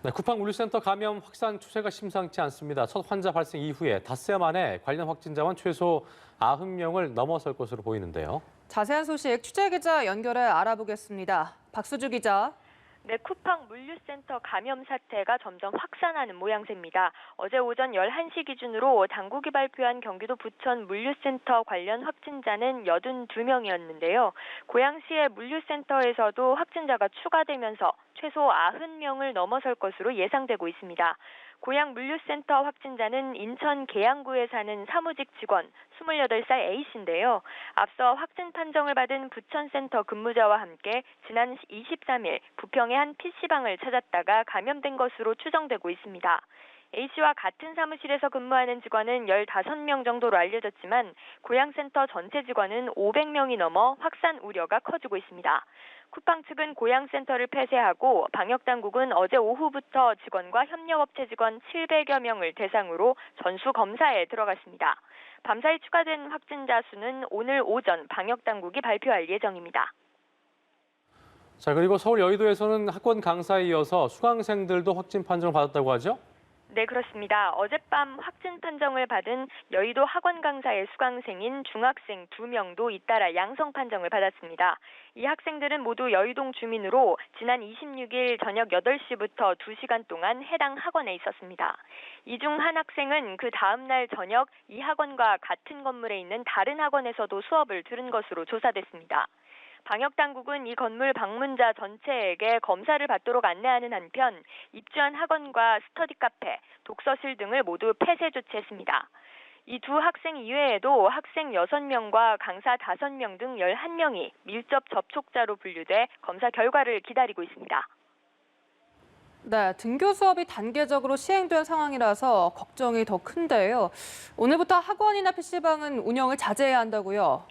네, 쿠팡물류센터 감염 확산 추세가 심상치 않습니다. 첫 환자 발생 이후에 닷새 만에 관련 확진자만 최소 90명을 넘어설 것으로 보이는데요. 자세한 소식 취재 기자 연결해 알아보겠습니다. 박수주 기자. 네, 쿠팡 물류센터 감염 사태가 점점 확산하는 모양새입니다. 어제 오전 11시 기준으로 당국이 발표한 경기도 부천 물류센터 관련 확진자는 82명이었는데요. 고양시의 물류센터에서도 확진자가 추가되면서 최소 90명을 넘어설 것으로 예상되고 있습니다. 고양 물류센터 확진자는 인천 계양구에 사는 사무직 직원 28살 A씨인데요. 앞서 확진 판정을 받은 부천센터 근무자와 함께 지난 23일 부평의 한 PC방을 찾았다가 감염된 것으로 추정되고 있습니다. A씨와 같은 사무실에서 근무하는 직원은 15명 정도로 알려졌지만 고양센터 전체 직원은 500명이 넘어 확산 우려가 커지고 있습니다. 쿠팡 측은 고양센터를 폐쇄하고 방역당국은 어제 오후부터 직원과 협력업체 직원 700여 명을 대상으로 전수검사에 들어갔습니다. 밤사이 추가된 확진자 수는 오늘 오전 방역당국이 발표할 예정입니다. 자, 그리고 서울 여의도에서는 학원 강사에 이어서 수강생들도 확진 판정을 받았다고 하죠? 네, 그렇습니다. 어젯밤 확진 판정을 받은 여의도 학원 강사의 수강생인 중학생 2명도 잇따라 양성 판정을 받았습니다. 이 학생들은 모두 여의동 주민으로 지난 26일 저녁 8시부터 2시간 동안 해당 학원에 있었습니다. 이 중 한 학생은 그 다음 날 저녁 이 학원과 같은 건물에 있는 다른 학원에서도 수업을 들은 것으로 조사됐습니다. 방역당국은 이 건물 방문자 전체에게 검사를 받도록 안내하는 한편 입주한 학원과 스터디 카페, 독서실 등을 모두 폐쇄 조치했습니다. 이 두 학생 이외에도 학생 6명과 강사 5명 등 11명이 밀접 접촉자로 분류돼 검사 결과를 기다리고 있습니다. 네, 등교 수업이 단계적으로 시행된 상황이라서 걱정이 더 큰데요. 오늘부터 학원이나 PC방은 운영을 자제해야 한다고요?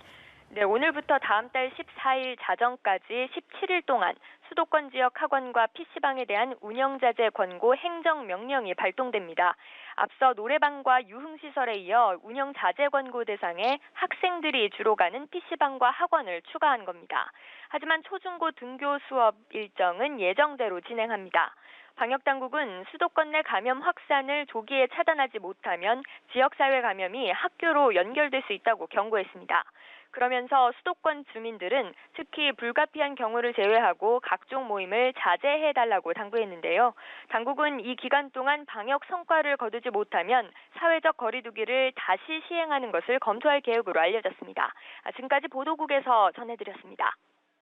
네, 오늘부터 다음 달 14일 자정까지 17일 동안 수도권 지역 학원과 PC방에 대한 운영자제 권고 행정명령이 발동됩니다. 앞서 노래방과 유흥시설에 이어 운영자제 권고 대상에 학생들이 주로 가는 PC방과 학원을 추가한 겁니다. 하지만 초중고 등교 수업 일정은 예정대로 진행합니다. 방역당국은 수도권 내 감염 확산을 조기에 차단하지 못하면 지역사회 감염이 학교로 연결될 수 있다고 경고했습니다. 그러면서 수도권 주민들은 특히 불가피한 경우를 제외하고 각종 모임을 자제해달라고 당부했는데요. 당국은 이 기간 동안 방역 성과를 거두지 못하면 사회적 거리 두기를 다시 시행하는 것을 검토할 계획으로 알려졌습니다. 지금까지 보도국에서 전해드렸습니다.